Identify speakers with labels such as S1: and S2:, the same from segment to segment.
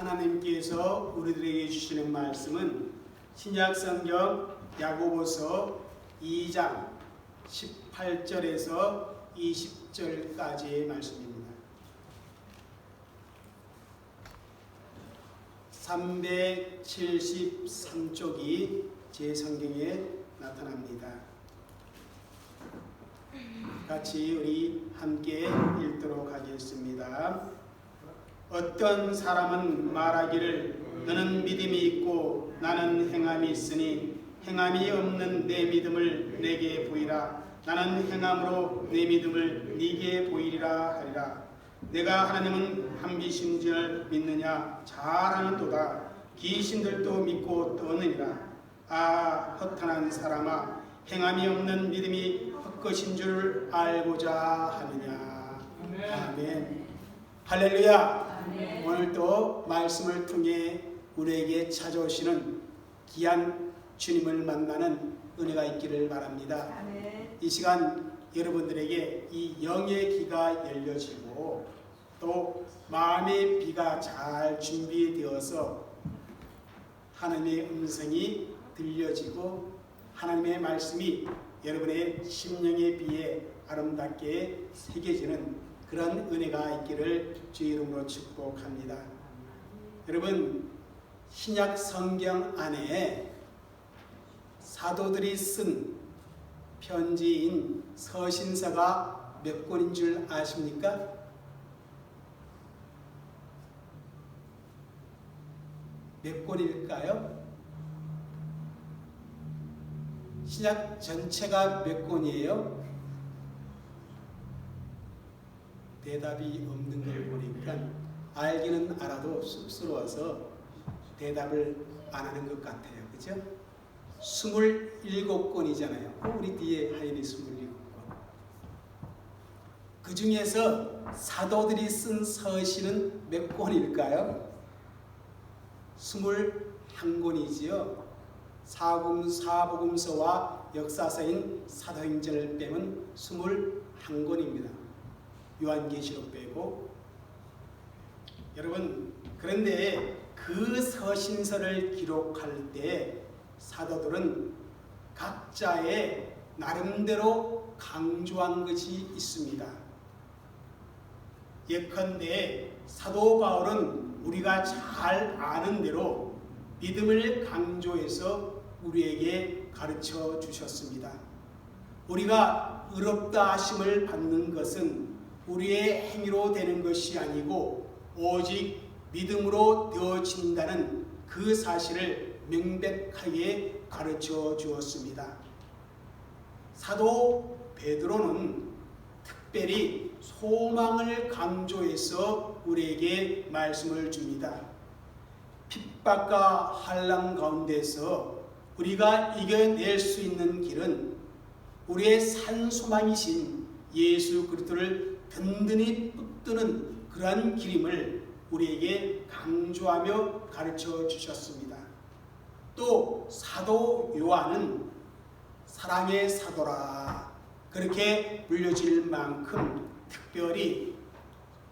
S1: 하나님께서 우리들에게 주시는 말씀은 신약성경 야고보서 2장 18절에서 20절까지의 말씀입니다. 373쪽이 제 성경에 나타납니다. 같이 우리 함께 읽도록 하겠습니다. 어떤 사람은 말하기를 너는 믿음이 있고 나는 행함이 있으니 행함이 없는 내 믿음을 내게 보이라. 나는 행함으로 내 믿음을 네게 보이리라 하리라. 내가 하나님은 한비심지를 믿느냐? 잘하는도다. 귀신들도 믿고 떠느니라. 아, 허탄한 사람아, 행함이 없는 믿음이 헛것인 줄 알고자 하느냐. 아멘. 할렐루야. 아멘. 오늘도 말씀을 통해 우리에게 찾아오시는 귀한 주님을 만나는 은혜가 있기를 바랍니다. 아멘. 이 시간 여러분들에게 이 영의 귀가 열려지고 또 마음의 귀가 잘 준비되어서 하나님의 음성이 들려지고 하나님의 말씀이 여러분의 심령의 귀에 아름답게 새겨지는 그런 은혜가 있기를 주의 이름으로 축복합니다. 여러분, 신약 성경 안에 사도들이 쓴 편지인 서신서가 몇 권인 줄 아십니까? 몇 권일까요? 신약 전체가 몇 권이에요? 대답이 없는 걸 보니까 알기는 알아도 쑥스러워서 대답을 안 하는 것 같아요. 그죠? 27권이잖아요. 우리 뒤에 하인이 27권. 그 중에서 사도들이 쓴 서신은 몇 권일까요? 21권이지요. 사복음서와 역사서인 사도행전을 빼면 21권입니다. 요한계시록 빼고. 여러분, 그런데 그 서신서를 기록할 때 사도들은 각자의 나름대로 강조한 것이 있습니다. 예컨대 사도 바울은 우리가 잘 아는 대로 믿음을 강조해서 우리에게 가르쳐 주셨습니다. 우리가 의롭다 하심을 받는 것은 우리의 행위로 되는 것이 아니고 오직 믿음으로 되어진다는 그 사실을 명백하게 가르쳐 주었습니다. 사도 베드로는 특별히 소망을 강조해서 우리에게 말씀을 줍니다. 핍박과 환난 가운데서 우리가 이겨낼 수 있는 길은 우리의 산 소망이신 예수 그리스도를 든든히 붙드는 그러한 길임을 우리에게 강조하며 가르쳐 주셨습니다. 또 사도 요한은 사랑의 사도라 그렇게 불려질 만큼 특별히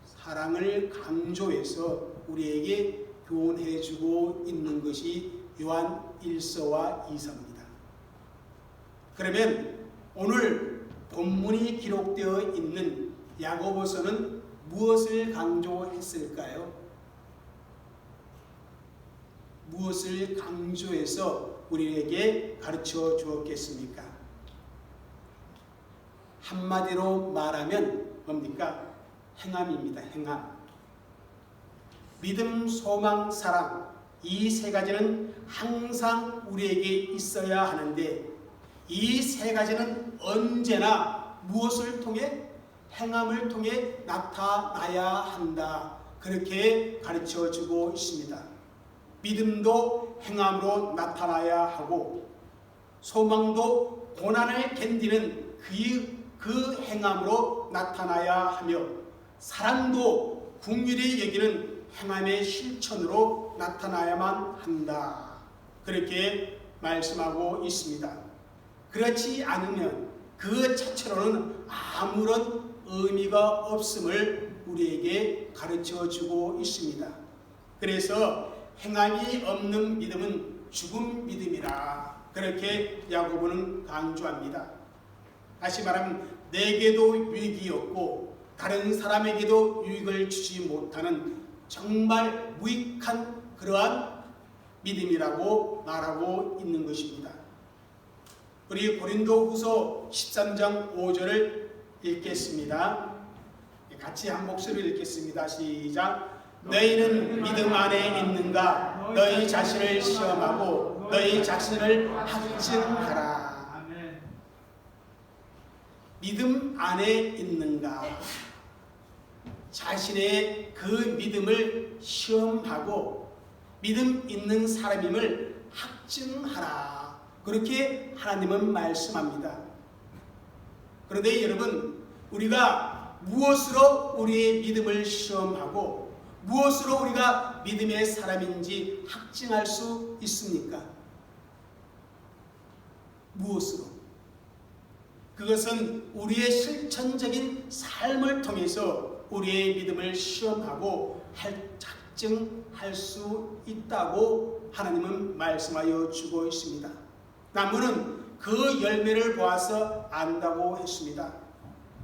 S1: 사랑을 강조해서 우리에게 교훈해주고 있는 것이 요한 1서와 2서입니다. 그러면 오늘 본문이 기록되어 있는 야고보서는 무엇을 강조했을까요? 무엇을 강조해서 우리에게 가르쳐 주었겠습니까? 한마디로 말하면 뭡니까? 행함입니다. 행함. 믿음, 소망, 사랑 이 세 가지는 항상 우리에게 있어야 하는데 이 세 가지는 언제나 무엇을 통해? 행함을 통해 나타나야 한다. 그렇게 가르쳐주고 있습니다. 믿음도 행함으로 나타나야 하고 소망도 고난을 견디는 그 행함으로 나타나야 하며 사랑도 긍휼히 여기는 행함의 실천으로 나타나야만 한다. 그렇게 말씀하고 있습니다. 그렇지 않으면 그 자체로는 아무런 의미가 없음을 우리에게 가르쳐주고 있습니다. 그래서 행함이 없는 믿음은 죽은 믿음이라 그렇게 야고보는 강조합니다. 다시 말하면 내게도 유익이 없고 다른 사람에게도 유익을 주지 못하는 정말 무익한 그러한 믿음이라고 말하고 있는 것입니다. 우리 고린도후서 13장 5절을 읽겠습니다. 같이 한 목소리로 읽겠습니다. 시작. 너희는 믿음 안에 있는가? 너희 자신을 시험하고 너희 자신을 확증하라. 믿음 안에 있는가? 자신의 그 믿음을 시험하고 믿음 있는 사람임을 확증하라. 그렇게 하나님은 말씀합니다. 그런데 여러분, 우리가 무엇으로 우리의 믿음을 시험하고 무엇으로 우리가 믿음의 사람인지 확증할 수 있습니까? 무엇으로? 그것은 우리의 실천적인 삶을 통해서 우리의 믿음을 시험하고 확증할 수 있다고 하나님은 말씀하여 주고 있습니다. 나무는 그 열매를 보아서 안다고 했습니다.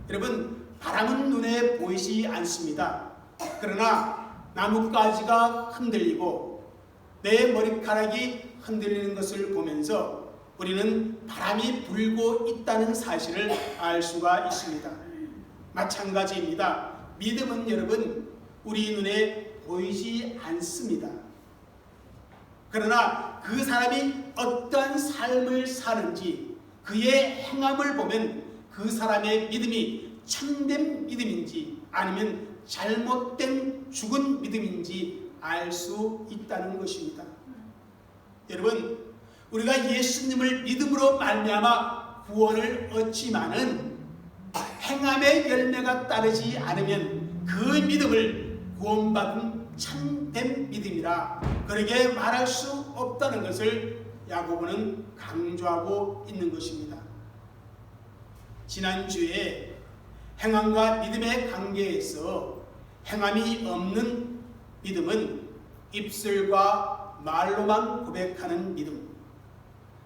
S1: 여러분, 바람은 눈에 보이지 않습니다. 그러나 나뭇가지가 흔들리고 내 머리카락이 흔들리는 것을 보면서 우리는 바람이 불고 있다는 사실을 알 수가 있습니다. 마찬가지입니다. 믿음은 여러분, 우리 눈에 보이지 않습니다. 그러나 그 사람이 어떠한 삶을 사는지 그의 행함을 보면 그 사람의 믿음이 참된 믿음인지 아니면 잘못된 죽은 믿음인지 알 수 있다는 것입니다. 여러분, 우리가 예수님을 믿음으로 말미암아 구원을 얻지만은 행함의 열매가 따르지 않으면 그 믿음을 구원받은 참된 믿음이라 그렇게 말할 수 없다는 것을 야고보는 강조하고 있는 것입니다. 지난주에 행함과 믿음의 관계에서 행함이 없는 믿음은 입술과 말로만 고백하는 믿음,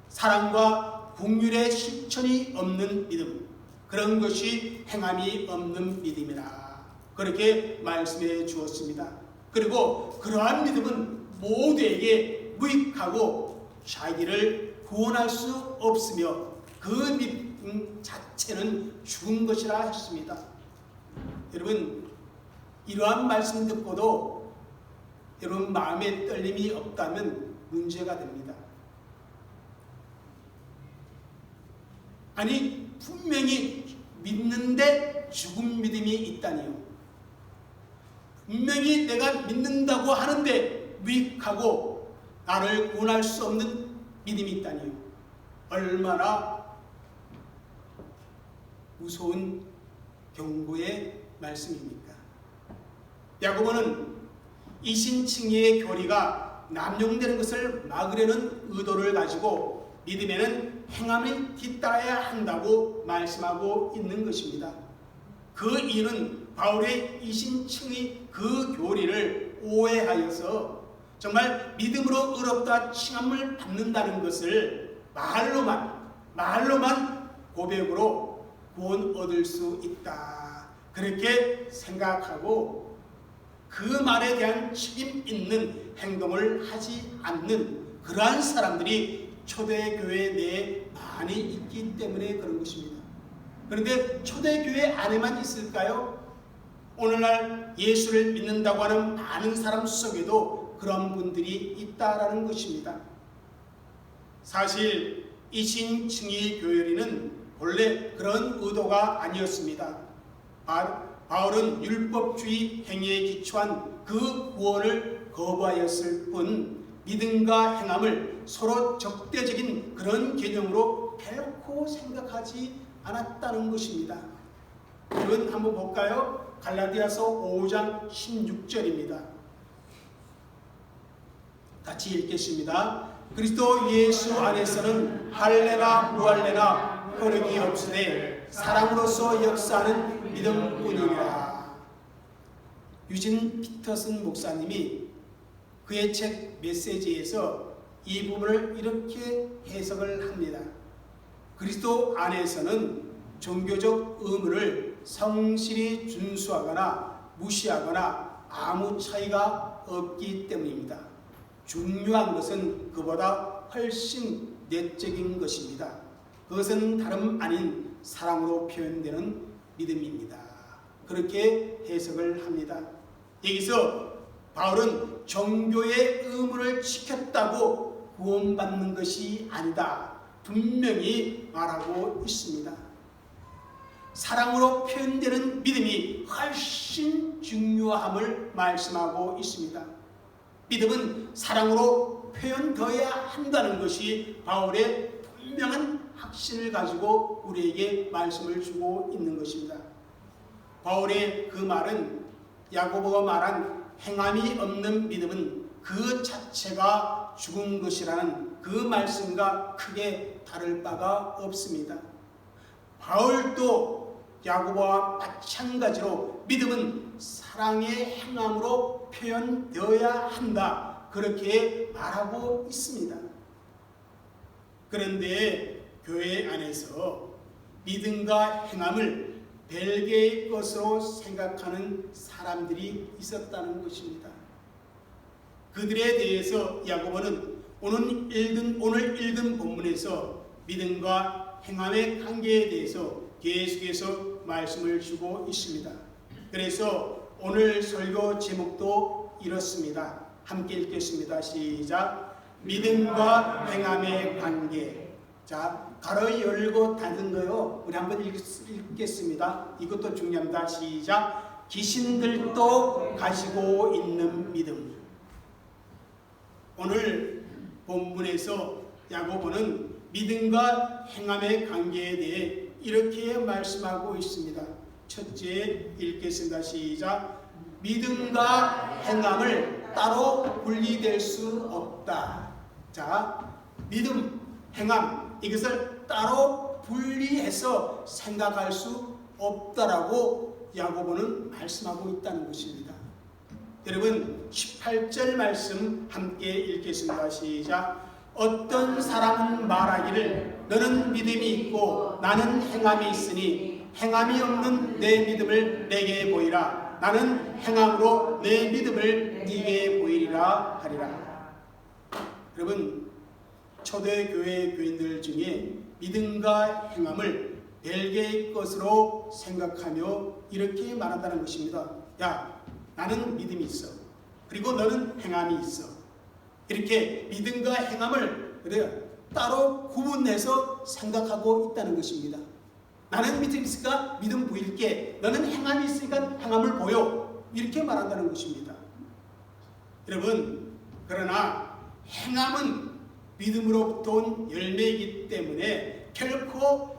S1: 사랑과 긍휼의 실천이 없는 믿음, 그런 것이 행함이 없는 믿음이라 그렇게 말씀해 주었습니다. 그리고 그러한 믿음은 모두에게 무익하고 자기를 구원할 수 없으며 그 믿음 자체는 죽은 것이라 했습니다. 여러분, 이러한 말씀 듣고도 여러분 마음에 떨림이 없다면 문제가 됩니다. 아니, 분명히 믿는데 죽은 믿음이 있다니요. 분명히 내가 믿는다고 하는데 무익하고 나를 구원할 수 없는 믿음이 있다니요. 얼마나 무서운 경고의 말씀입니까? 야고보는 이신칭의의 교리가 남용되는 것을 막으려는 의도를 가지고 믿음에는 행함을 뒤따라야 한다고 말씀하고 있는 것입니다. 그 이유는 바울의 이신칭의 그 교리를 오해하여서 정말 믿음으로 의롭다 칭함을 받는다는 것을 말로만 고백으로 구원 얻을 수 있다, 그렇게 생각하고 그 말에 대한 책임 있는 행동을 하지 않는 그러한 사람들이 초대교회 내에 많이 있기 때문에 그런 것입니다. 그런데 초대교회 안에만 있을까요? 오늘날 예수를 믿는다고 하는 많은 사람 속에도 그런 분들이 있다라는 것입니다. 사실 이신칭의 교리는 원래 그런 의도가 아니었습니다. 바울은 율법주의 행위에 기초한 그 구원을 거부하였을 뿐 믿음과 행함을 서로 적대적인 그런 개념으로 결코 생각하지 않았다는 것입니다. 여러분 한번 볼까요? 갈라디아서 5장 16절입니다. 같이 읽겠습니다. 그리스도 예수 안에서는 할례나 무할례나 효력이 없으되 사랑으로서 역사하는 믿음뿐이니라. 유진 피터슨 목사님이 그의 책 메시지에서 이 부분을 이렇게 해석을 합니다. 그리스도 안에서는 종교적 의무를 성실히 준수하거나 무시하거나 아무 차이가 없기 때문입니다. 중요한 것은 그보다 훨씬 내적인 것입니다. 그것은 다름 아닌 사랑으로 표현되는 믿음입니다. 그렇게 해석을 합니다. 여기서 바울은 종교의 의무를 지켰다고 구원받는 것이 아니다, 분명히 말하고 있습니다. 사랑으로 표현되는 믿음이 훨씬 중요함을 말씀하고 있습니다. 믿음은 사랑으로 표현되어야 한다는 것이 바울의 분명한 확신을 가지고 우리에게 말씀을 주고 있는 것입니다. 바울의 그 말은 야고보가 말한 행함이 없는 믿음은 그 자체가 죽은 것이라는 그 말씀과 크게 다를 바가 없습니다. 바울도 야고보와 마찬가지로 믿음은 사랑의 행함으로 표현되어야 한다, 그렇게 말하고 있습니다. 그런데 교회 안에서 믿음과 행함을 별개의 것으로 생각하는 사람들이 있었다는 것입니다. 그들에 대해서 야고보는 오늘 읽은 본문에서 믿음과 행함의 관계에 대해서 계속해서 말씀을 주고 있습니다. 그래서 오늘 설교 제목도 이렇습니다. 함께 읽겠습니다. 시작. 믿음과 행함의 관계. 자, 가로 열고 닫은 거요. 우리 한번 읽겠습니다. 이것도 중요합니다. 시작. 귀신들도 가지고 있는 믿음. 오늘 본문에서 야고보는 믿음과 행함의 관계에 대해 이렇게 말씀하고 있습니다. 첫째 읽겠습니다. 시작. 믿음과 행함을 따로 분리될 수 없다. 자, 믿음, 행함, 이것을 따로 분리해서 생각할 수 없다라고 야고보는 말씀하고 있다는 것입니다. 여러분 18절 말씀 함께 읽겠습니다. 시작. 어떤 사람은 말하기를 너는 믿음이 있고 나는 행함이 있으니 행함이 없는 내 믿음을 내게 보이라. 나는 행함으로 내 믿음을 네게 보이리라 하리라. 여러분 초대교회 교인들 중에 믿음과 행함을 별개의 것으로 생각하며 이렇게 말한다는 것입니다. 야, 나는 믿음이 있어. 그리고 너는 행함이 있어. 이렇게 믿음과 행함을 따로 구분해서 생각하고 있다는 것입니다. 나는 믿음이 있으니까 믿음 보일게. 너는 행함이 있으니까 행함을 보여. 이렇게 말한다는 것입니다. 여러분, 그러나 행함은 믿음으로부터 온 열매이기 때문에 결코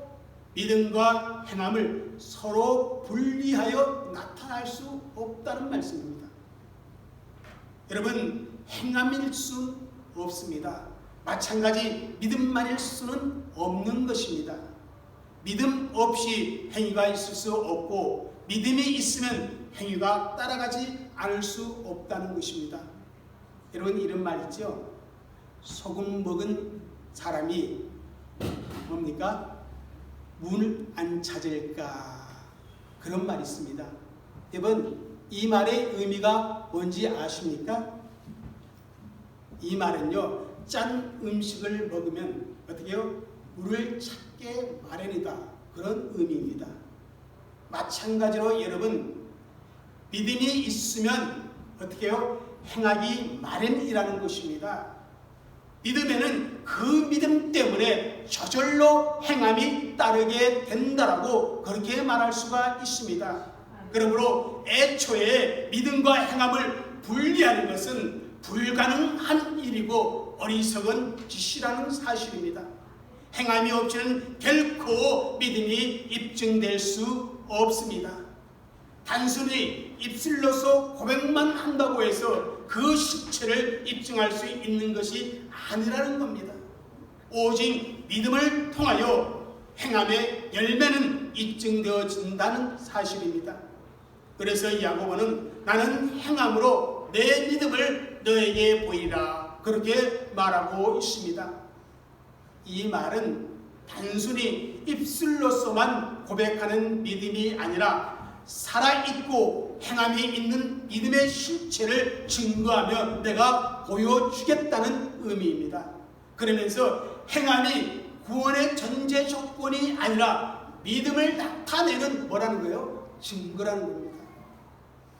S1: 믿음과 행함을 서로 분리하여 나타날 수 없다는 말씀입니다. 여러분, 행함일 수 없습니다. 마찬가지 믿음만일 수는 없는 것입니다. 믿음 없이 행위가 있을 수 없고 믿음이 있으면 행위가 따라가지 않을 수 없다는 것입니다. 여러분 이런 말 있죠? 소금 먹은 사람이 뭡니까? 문을 안 찾을까? 그런 말이 있습니다. 여러분 이 말의 의미가 뭔지 아십니까? 이 말은요, 짠 음식을 먹으면 어떻게 해요? 물을 찾게 마련이다, 그런 의미입니다. 마찬가지로 여러분 믿음이 있으면 어떻게 해요? 행하기 마련이라는 것입니다. 믿음에는 그 믿음 때문에 저절로 행함이 따르게 된다라고 그렇게 말할 수가 있습니다. 그러므로 애초에 믿음과 행함을 분리하는 것은 불가능한 일이고 어리석은 짓이라는 사실입니다. 행함이 없이는 결코 믿음이 입증될 수 없습니다. 단순히 입술로서 고백만 한다고 해서 그 실체를 입증할 수 있는 것이 아니라는 겁니다. 오직 믿음을 통하여 행함의 열매는 입증되어진다는 사실입니다. 그래서 야고보는 나는 행함으로 내 믿음을 너에게 보이라 그렇게 말하고 있습니다. 이 말은 단순히 입술로서만 고백하는 믿음이 아니라 살아있고 행함이 있는 믿음의 실체를 증거하며 내가 보여주겠다는 의미입니다. 그러면서 행함이 구원의 전제 조건이 아니라 믿음을 나타내는 뭐라는 거예요? 증거라는 겁니다.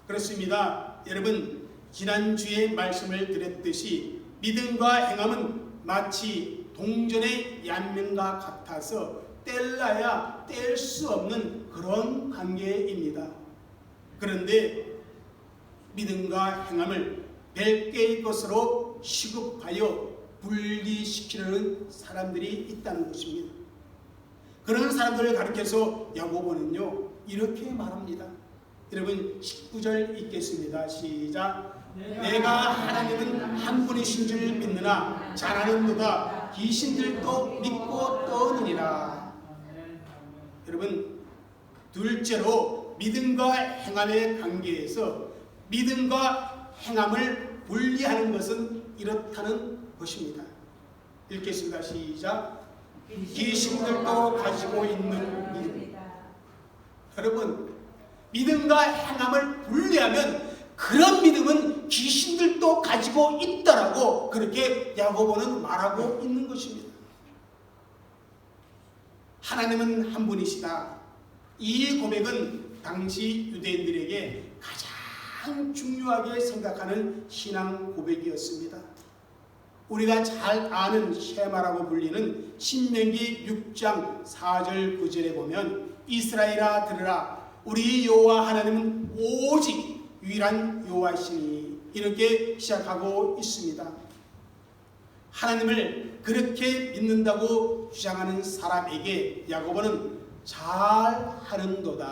S1: 그렇습니다. 여러분, 지난주에 말씀을 드렸듯이 믿음과 행함은 마치 동전의 양면과 같아서 뗄래야 뗄 수 없는 그런 관계입니다. 그런데 믿음과 행함을 별개의 것으로 취급하여 분리시키려는 사람들이 있다는 것입니다. 그런 사람들을 가리켜서 야고보는요 이렇게 말합니다. 여러분 19절 읽겠습니다. 시작. 내가 하나님은 한 분이신 줄 믿느나 잘하는도다 귀신들도 믿고 떠느니라. 여러분, 둘째로 믿음과 행함의 관계에서 믿음과 행함을 분리하는 것은 이렇다는 것입니다. 읽겠습니다. 시작. 귀신들도 가지고 있는 믿음. 여러분, 믿음과 행함을 분리하면 그런 믿음은 귀신들도 가지고 있다라고 그렇게 야고보는 말하고 있는 것입니다. 하나님은 한 분이시다. 이 고백은 당시 유대인들에게 가장 중요하게 생각하는 신앙 고백이었습니다. 우리가 잘 아는 쉐마라고 불리는 신명기 6장 4절 9절에 보면 이스라엘아 들으라 우리 여호와 하나님은 오직 유일한 여호와시니 이렇게 시작하고 있습니다. 하나님을 그렇게 믿는다고 주장하는 사람에게 야고보는 잘하는도다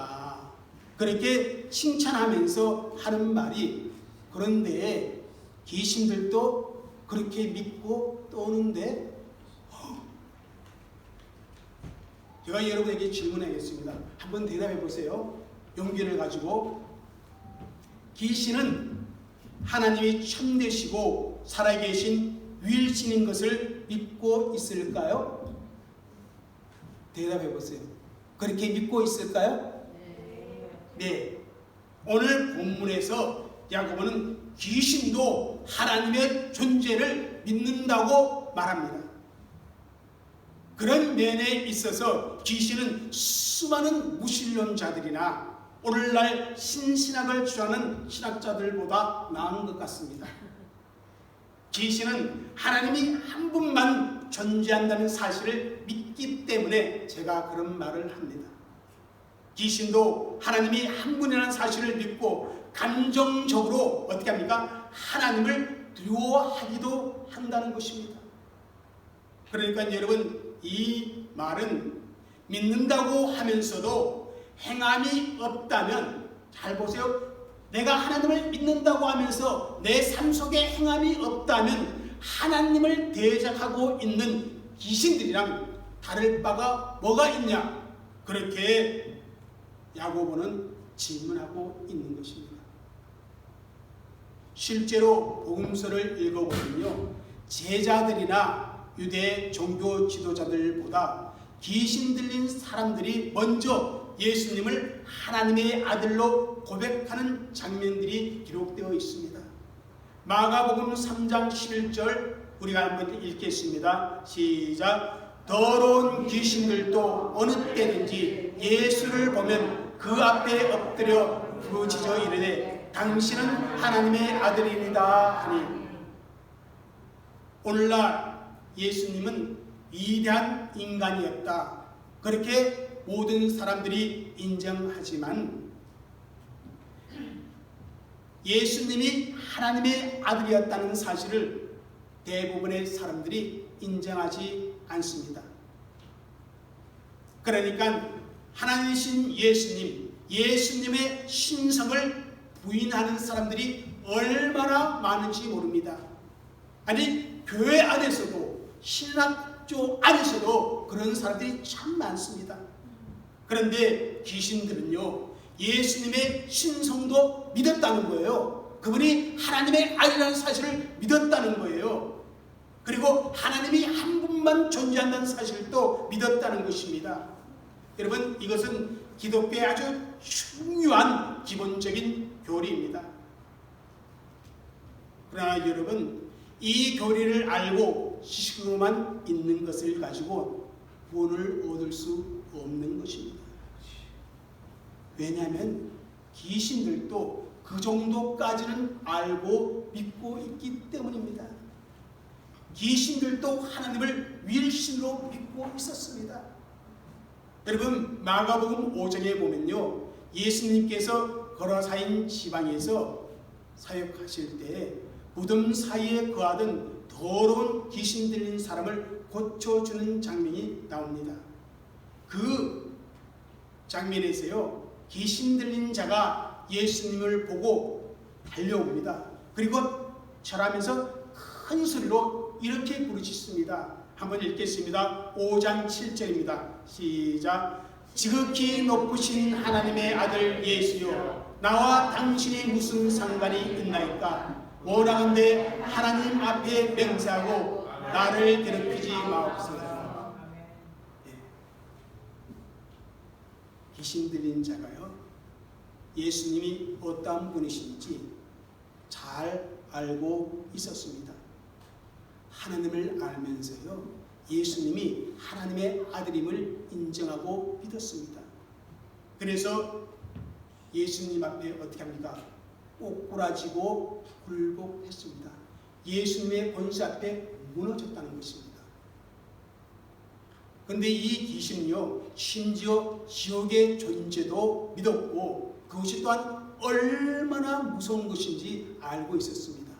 S1: 그렇게 칭찬하면서 하는 말이 그런데 귀신들도 그렇게 믿고 떠오는데 제가 여러분에게 질문하겠습니다. 한번 대답해 보세요. 용기를 가지고 귀신은 하나님이 참되시고 살아계신 유일신인 것을 믿고 있을까요? 대답해 보세요. 그렇게 믿고 있을까요? 네. 오늘 본문에서 야고보는 귀신도 하나님의 존재를 믿는다고 말합니다. 그런 면에 있어서 귀신은 수많은 무신론자들이나 오늘날 신신학을 주장하는 신학자들보다 나은 것 같습니다. 귀신은 하나님이 한 분만 존재한다는 사실을 믿기 때문에 제가 그런 말을 합니다. 귀신도 하나님이 한 분이라는 사실을 믿고 감정적으로 어떻게 합니까? 하나님을 두려워하기도 한다는 것입니다. 그러니까 여러분 이 말은 믿는다고 하면서도 행함이 없다면 잘 보세요. 내가 하나님을 믿는다고 하면서 내 삶 속에 행함이 없다면 하나님을 대적하고 있는 귀신들이랑 다를 바가 뭐가 있냐? 그렇게 야고보는 질문하고 있는 것입니다. 실제로 복음서를 읽어보면요, 제자들이나 유대 종교 지도자들보다 귀신 들린 사람들이 먼저 예수님을 하나님의 아들로 고백하는 장면들이 기록되어 있습니다. 마가복음 3장 11절 우리가 한번 읽겠습니다. 시작. 더러운 귀신들도 어느 때든지 예수를 보면 그 앞에 엎드려 부르짖어 이르되 당신은 하나님의 아들이니이다 하니. 오늘날 예수님은 위대한 인간이었다. 그렇게 모든 사람들이 인정하지만 예수님이 하나님의 아들이었다는 사실을 대부분의 사람들이 인정하지 않습니다. 그러니까 하나님이신 예수님, 예수님의 신성을 부인하는 사람들이 얼마나 많은지 모릅니다. 아니 교회 안에서도 신학교 안에서도 그런 사람들이 참 많습니다. 그런데 귀신들은요 예수님의 신성도 믿었다는 거예요. 그분이 하나님의 아들이라는 사실을 믿었다는 거예요. 그리고 하나님이 한 분만 존재한다는 사실도 믿었다는 것입니다. 여러분, 이것은 기독교의 아주 중요한 기본적인 교리입니다. 그러나 여러분, 이 교리를 알고 지식으로만 있는 것을 가지고 구원을 얻을 수 없는 것입니다. 왜냐하면 귀신들도 그 정도까지는 알고 믿고 있기 때문입니다. 귀신들도 하나님을 wil신으로 믿고 있었습니다. 여러분, 마가복음 5장에 보면요, 예수님께서 거라사인 지방에서 사역하실 때 무덤 사이에 거하던 더러운 귀신 들린 사람을 고쳐주는 장면이 나옵니다. 그 장면에서요, 귀신 들린 자가 예수님을 보고 달려옵니다. 그리고 절하면서 큰 소리로 이렇게 부르짖습니다. 한번 읽겠습니다. 5장 7절입니다. 시작. 지극히 높으신 하나님의 아들 예수여, 나와 당신이 무슨 상관이 있나이까? 원하건대 하나님 앞에 맹세하고 나를 괴롭히지 마옵소서. 귀신 들린 자가요, 예수님이 어떤 분이신지 잘 알고 있었습니다. 하나님을 알면서요, 예수님이 하나님의 아들임을 인정하고 믿었습니다. 그래서 예수님 앞에 어떻게 합니까? 꼬꾸라지고 굴복했습니다. 예수님의 권세 앞에 무너졌다는 것입니다. 그런데 이 귀신은요, 심지어 지옥의 존재도 믿었고 그것이 또한 얼마나 무서운 것인지 알고 있었습니다.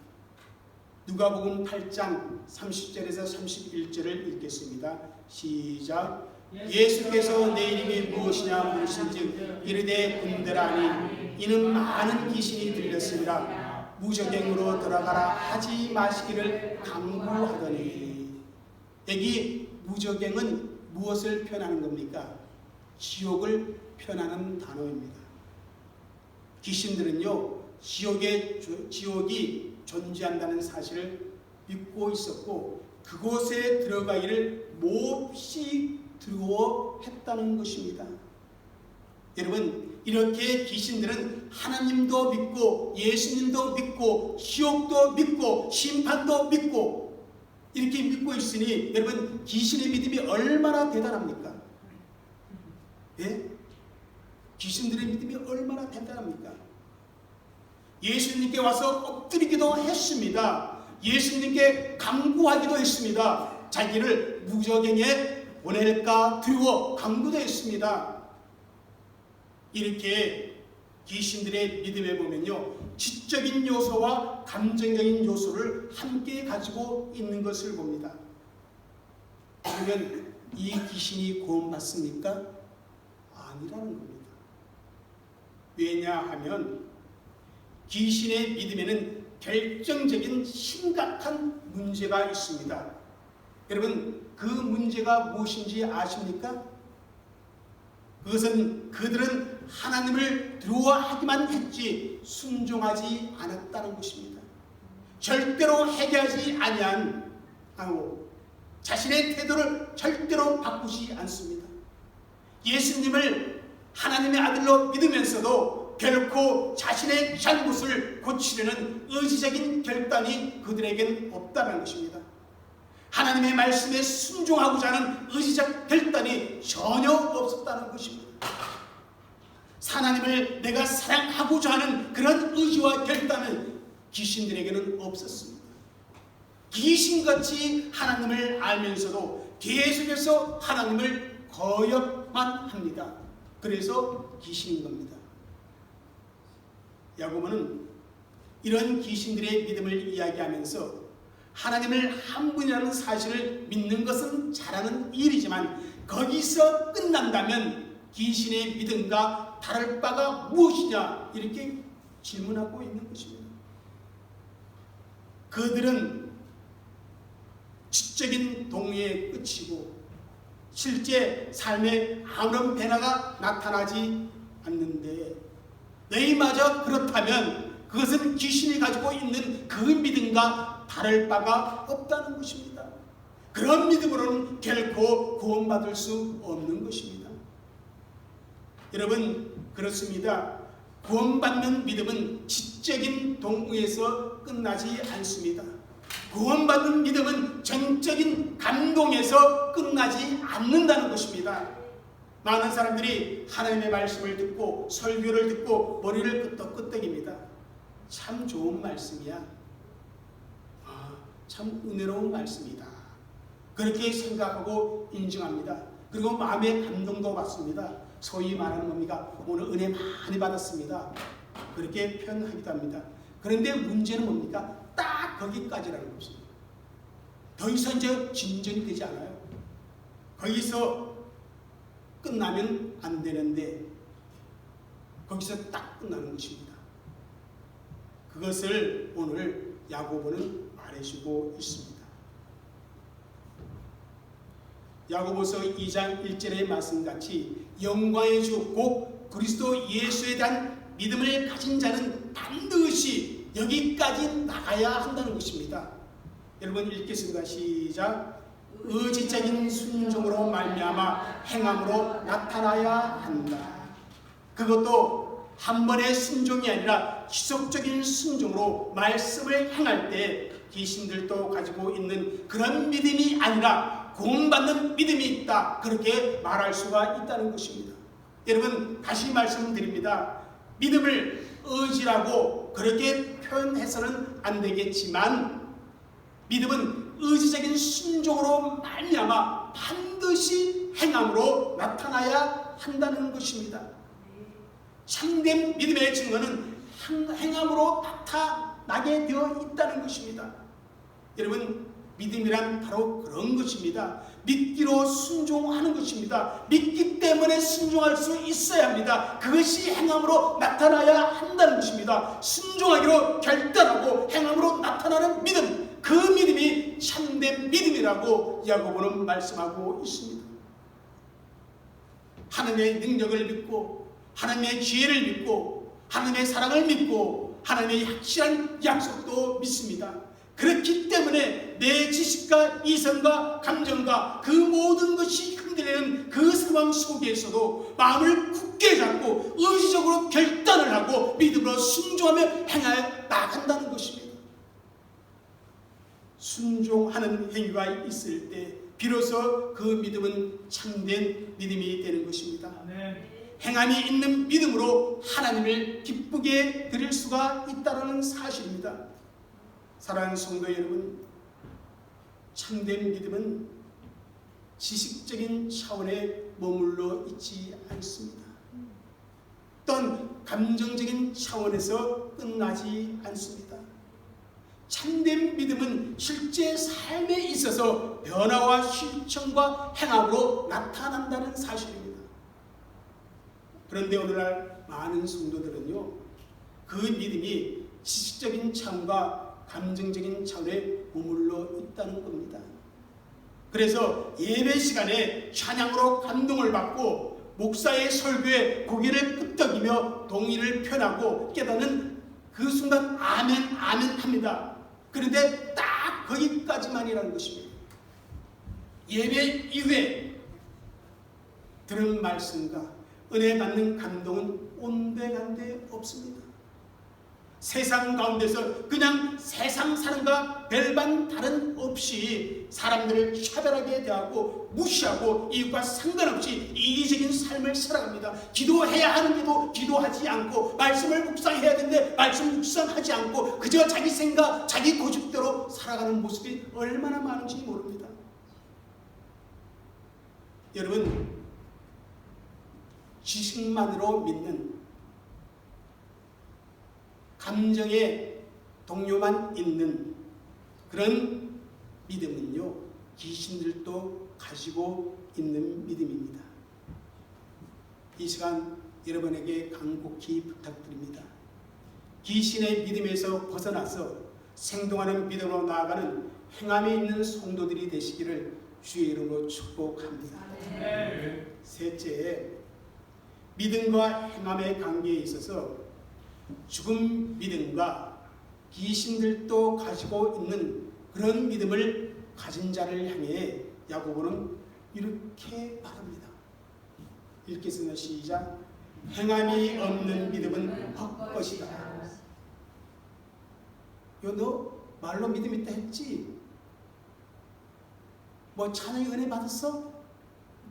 S1: 누가복음 8장 30절에서 31절을 읽겠습니다. 시작. 예수께서 내 이름이 무엇이냐 물으신즉 이르되 군대라 하니 이는 많은 귀신이 들렸습니다. 무저갱으로 들어가라 하지 마시기를 강구하더니. 여기 무저갱은 무엇을 표현하는 겁니까? 지옥을 표현하는 단어입니다. 귀신들은요, 지옥이 존재한다는 사실을 믿고 있었고 그곳에 들어가기를 몹시 두려워했다는 것입니다. 여러분, 이렇게 귀신들은 하나님도 믿고 예수님도 믿고 지옥도 믿고 심판도 믿고 이렇게 믿고 있으니 여러분, 귀신의 믿음이 얼마나 대단합니까? 예? 귀신들의 믿음이 얼마나 대단합니까? 예수님께 와서 엎드리기도 했습니다. 예수님께 간구하기도 했습니다. 자기를 무저갱에 보낼까 두려워 간구도 했습니다. 이렇게 귀신들의 믿음에 보면요, 지적인 요소와 감정적인 요소를 함께 가지고 있는 것을 봅니다. 그러면 이 귀신이 구원받습니까? 아니라는 겁니다. 왜냐하면 귀신의 믿음에는 결정적인 심각한 문제가 있습니다. 여러분, 그 문제가 무엇인지 아십니까? 그것은 그들은 하나님을 두려워하기만 했지 순종하지 않았다는 것입니다. 절대로 회개하지 아니하고 자신의 태도를 절대로 바꾸지 않습니다. 예수님을 하나님의 아들로 믿으면서도 결코 자신의 잘못을 고치려는 의지적인 결단이 그들에겐 없다는 것입니다. 하나님의 말씀에 순종하고자 하는 의지적 결단이 전혀 없었다는 것입니다. 하나님을 내가 사랑하고자 하는 그런 의지와 결단은 귀신들에게는 없었습니다. 귀신같이 하나님을 알면서도 계속해서 하나님을 거역만 합니다. 그래서 귀신인 겁니다. 야고보는 이런 귀신들의 믿음을 이야기하면서 하나님을 한 분이라는 사실을 믿는 것은 잘하는 일이지만 거기서 끝난다면 귀신의 믿음과 다를 바가 무엇이냐 이렇게 질문하고 있는 것입니다. 그들은 지적인 동의에 그치고 실제 삶에 아무런 변화가 나타나지 않는데 너희마저 그렇다면 그것은 귀신이 가지고 있는 그 믿음과 다를 바가 없다는 것입니다. 그런 믿음으로는 결코 구원받을 수 없는 것입니다. 여러분, 그렇습니다. 구원받는 믿음은 지적인 동의에서 끝나지 않습니다. 구원받는 믿음은 정적인 감동에서 끝나지 않는다는 것입니다. 많은 사람들이 하나님의 말씀을 듣고 설교를 듣고 머리를 끄덕끄덕입니다. 참 좋은 말씀이야. 참 은혜로운 말씀이다. 그렇게 생각하고 인정합니다. 그리고 마음의 감동도 받습니다. 소위 말하는 뭡니까? 오늘 은혜 많이 받았습니다. 그렇게 표현하기도 합니다. 그런데 문제는 뭡니까? 딱 거기까지라는 것입니다. 더 이상 이제 진전이 되지 않아요. 거기서 끝나면 안 되는데 거기서 딱 끝나는 것입니다. 그것을 오늘 야고보는 말해주고 있습니다. 야고보서 2장 1절의 말씀같이 영광의 주 곧 그리스도 예수에 대한 믿음을 가진 자는 반드시 여기까지 나가야 한다는 것입니다. 여러분 읽겠습니다. 시작. 의지적인 순종으로 말미암아 행함으로 나타나야 한다. 그것도 한 번의 순종이 아니라 지속적인 순종으로 말씀을 행할 때 귀신들도 가지고 있는 그런 믿음이 아니라 구원받는 믿음이 있다. 그렇게 말할 수가 있다는 것입니다. 여러분 다시 말씀드립니다. 믿음을 의지라고 그렇게 표현해서는 안 되겠지만 믿음은 의지적인 순종으로 말미암아 반드시 행함으로 나타나야 한다는 것입니다. 참된 믿음의 증거는 행함으로 나타나게 되어 있다는 것입니다. 여러분 믿음이란 바로 그런 것입니다. 믿기로 순종하는 것입니다. 믿기 때문에 순종할 수 있어야 합니다. 그것이 행함으로 나타나야 한다는 것입니다. 순종하기로 결단하고 행함으로 나타나는 믿음, 그 믿음이 참된 믿음이라고 야고보는 말씀하고 있습니다. 하나님의 능력을 믿고 하나님의 지혜를 믿고 하나님의 사랑을 믿고 하나님의 확실한 약속도 믿습니다. 그렇기 때문에 내 지식과 이성과 감정과 그 모든 것이 흔들리는 그 상황 속에서도 마음을 굳게 잡고 의지적으로 결단을 하고 믿음으로 순종하며 행하여 나간다는 것입니다. 순종하는 행위가 있을 때 비로소 그 믿음은 참된 믿음이 되는 것입니다. 행함이 있는 믿음으로 하나님을 기쁘게 드릴 수가 있다는 사실입니다. 사랑하는 성도 여러분, 참된 믿음은 지식적인 차원에 머물러 있지 않습니다. 또한 감정적인 차원에서 끝나지 않습니다. 참된 믿음은 실제 삶에 있어서 변화와 실천과 행함으로 나타난다는 사실입니다. 그런데 오늘날 많은 성도들은요, 그 믿음이 지식적인 차원과 감정적인 차원에 머물러 있다는 겁니다. 그래서 예배 시간에 찬양으로 감동을 받고 목사의 설교에 고개를 끄덕이며 동의를 표현하고 깨닫는 그 순간 아멘 아멘 합니다. 그런데 딱 거기까지만이라는 것입니다. 예배 이후에 들은 말씀과 은혜 받는 감동은 온데간데 없습니다. 세상 가운데서 그냥 세상 사람과 별반 다른 없이 사람들을 차별하게 대하고 무시하고 이웃과 상관없이 이기적인 삶을 살아갑니다. 기도해야 하는데도 기도하지 않고 말씀을 묵상해야 되는데 말씀 묵상하지 않고 그저 자기 생각, 자기 고집대로 살아가는 모습이 얼마나 많은지 모릅니다. 여러분, 지식만으로 믿는 감정의 동요만 있는 그런 믿음은요, 귀신들도 가지고 있는 믿음입니다. 이 시간 여러분에게 간곡히 부탁드립니다. 귀신의 믿음에서 벗어나서 생동하는 믿음으로 나아가는 행함이 있는 성도들이 되시기를 주의 이름으로 축복합니다. 셋째, 믿음과 행함의 관계에 있어서 죽은 믿음과 귀신들도 가지고 있는 그런 믿음을 가진 자를 향해 야고보는 이렇게 말합니다. 읽겠습니다. 시작. 행함이 없는 믿음은 헛것이다. 너 말로 믿음 있다 했지? 뭐 찬양의 은혜 받았어?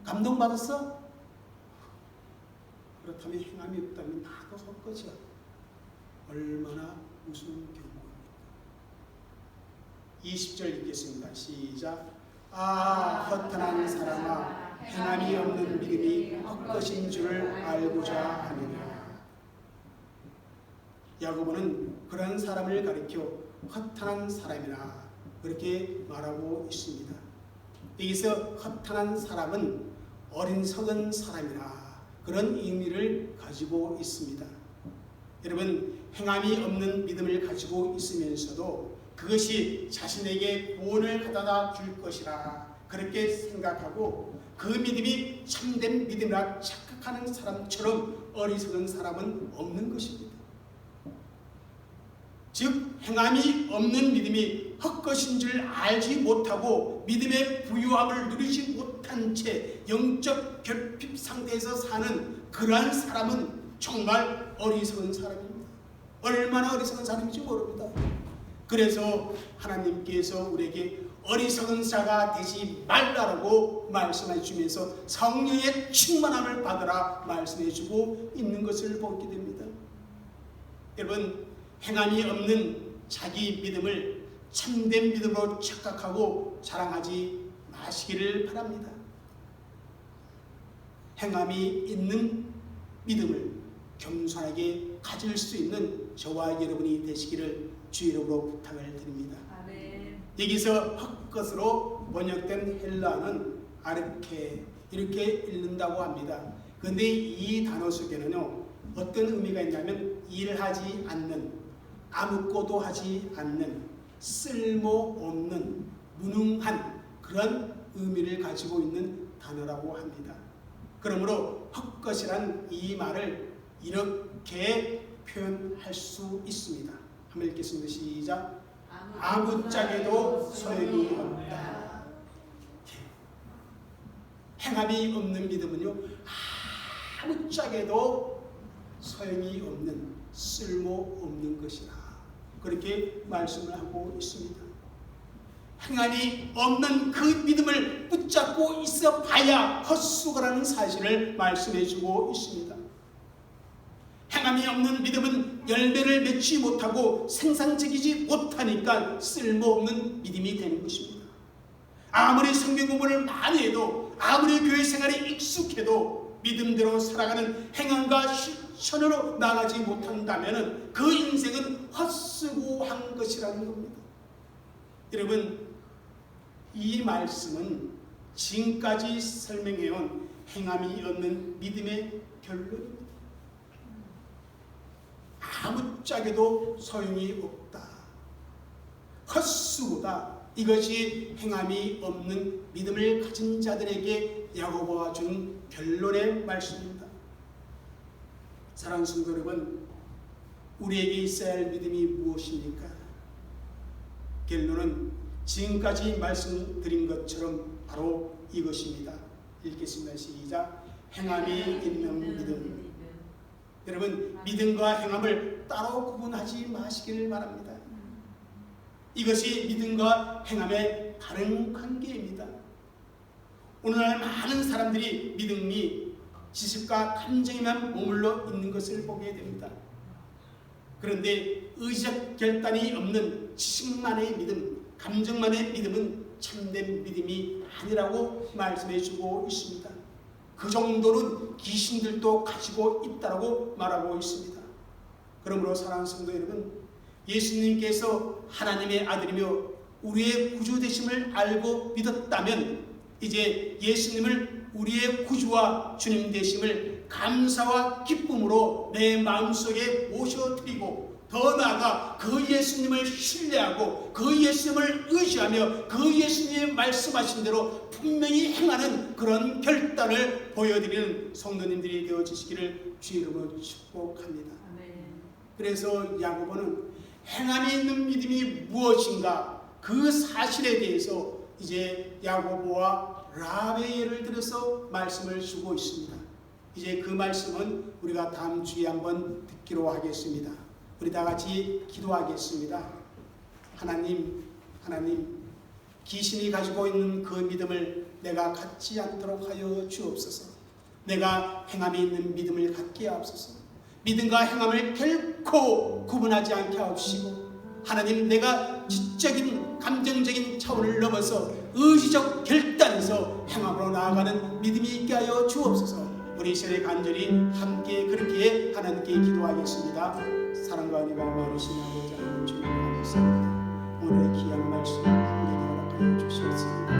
S1: 감동 받았어? 그렇다면 행함이 없다면 나도 헛것이야. 얼마나 무서운 경고입니까? 20절 읽겠습니다. 시작. 아, 허탄한 사람아, 행함이 없는 믿음이 헛것인 줄을 알고자 하느냐. 야고보는 그런 사람을 가리켜 허탄한 사람이라 그렇게 말하고 있습니다. 여기서 허탄한 사람은 어리석은 사람이라 그런 의미를 가지고 있습니다. 여러분, 행함이 없는 믿음을 가지고 있으면서도 그것이 자신에게 구원을 가져다 줄 것이라 그렇게 생각하고 그 믿음이 참된 믿음이라 착각하는 사람처럼 어리석은 사람은 없는 것입니다. 즉 행함이 없는 믿음이 헛것인 줄 알지 못하고 믿음의 부유함을 누리지 못한 채 영적 결핍 상태에서 사는 그러한 사람은 정말 어리석은 사람입니다. 얼마나 어리석은 사람인지 모릅니다. 그래서 하나님께서 우리에게 어리석은 자가 되지 말라고 말씀해 주면서 성령의 충만함을 받으라 말씀해 주고 있는 것을 보게 됩니다. 여러분, 행함이 없는 자기 믿음을 참된 믿음으로 착각하고 자랑하지 마시기를 바랍니다. 행함이 있는 믿음을 겸손하게 가질 수 있는 저와 여러분이 되시기를 주 이름으로 부탁을 드립니다. 아멘. 여기서 헛것으로 번역된 헬라어는 아르케 이렇게 읽는다고 합니다. 그런데 이 단어 속에는요 어떤 의미가 있냐면 일하지 않는, 아무것도 하지 않는, 쓸모없는, 무능한 그런 의미를 가지고 있는 단어라고 합니다. 그러므로 헛것이란 이 말을 이렇게 표현할 수 있습니다. 한번 읽겠습니다. 시작. 아무짝에도 소용이 없다. 행함이 없는 믿음은요 아무짝에도 소용이 없는, 쓸모없는 것이라 그렇게 말씀을 하고 있습니다. 행함이 없는 그 믿음을 붙잡고 있어 봐야 헛수고라는 사실을 말씀해 주고 있습니다. 행함이 없는 믿음은 열매를 맺지 못하고 생산적이지 못하니까 쓸모없는 믿음이 되는 것입니다. 아무리 성경 공부를 많이 해도, 아무리 교회 생활에 익숙해도 믿음대로 살아가는 행함과 실천으로 나가지 못한다면 그 인생은 헛수고한 것이라는 겁니다. 여러분, 이 말씀은 지금까지 설명해온 행함이 없는 믿음의 결론입니다. 아무짝에도 소용이 없다, 헛수고다. 이것이 행함이 없는 믿음을 가진 자들에게 야고보가 준 결론의 말씀입니다. 사랑하는 성도 여러분, 우리에게 있어야 할 믿음이 무엇입니까? 결론은 지금까지 말씀드린 것처럼 바로 이것입니다. 읽겠습니다. 시작. 행함이 있는 믿음. 여러분, 믿음과 행함을 따로 구분하지 마시기를 바랍니다. 이것이 믿음과 행함의 다른 관계입니다. 오늘날 많은 사람들이 믿음이 지식과 감정에만 머물러 있는 것을 보게 됩니다. 그런데 의지적 결단이 없는 지식만의 믿음, 감정만의 믿음은 참된 믿음이 아니라고 말씀해 주고 있습니다. 그 정도는 귀신들도 가지고 있다고 말하고 있습니다. 그러므로 사랑하는 성도 여러분, 예수님께서 하나님의 아들이며 우리의 구주 되심을 알고 믿었다면 이제 예수님을 우리의 구주와 주님 되심을 감사와 기쁨으로 내 마음속에 모셔드리고, 더 나아가 그 예수님을 신뢰하고 그 예수님을 의지하며 그 예수님이 말씀하신 대로 분명히 행하는 그런 결단을 보여드리는 성도님들이 되어주시기를 주 이름으로 축복합니다. 아멘. 그래서 야고보는 행함이 있는 믿음이 무엇인가 그 사실에 대해서 이제 야고보와 라합의 예를 들어서 말씀을 주고 있습니다. 이제 그 말씀은 우리가 다음 주에 한번 듣기로 하겠습니다. 우리 다 같이 기도하겠습니다. 하나님, 귀신이 가지고 있는 그 믿음을 내가 갖지 않도록 하여 주옵소서. 내가 행함이 있는 믿음을 갖게 하옵소서. 믿음과 행함을 결코 구분하지 않게 하옵시고, 하나님, 내가 지적인 감정적인 차원을 넘어서 의지적 결단에서 행함으로 나아가는 믿음이 있게 하여 주옵소서. 우리 세례 간절히 함께 그렇게 하나님께 기도하겠습니다. 사랑과 은혜가 많으신 아버지 하나님 주님 감사합니다. 오늘의 귀한 말씀 우리에게 허락하여 주시옵소서.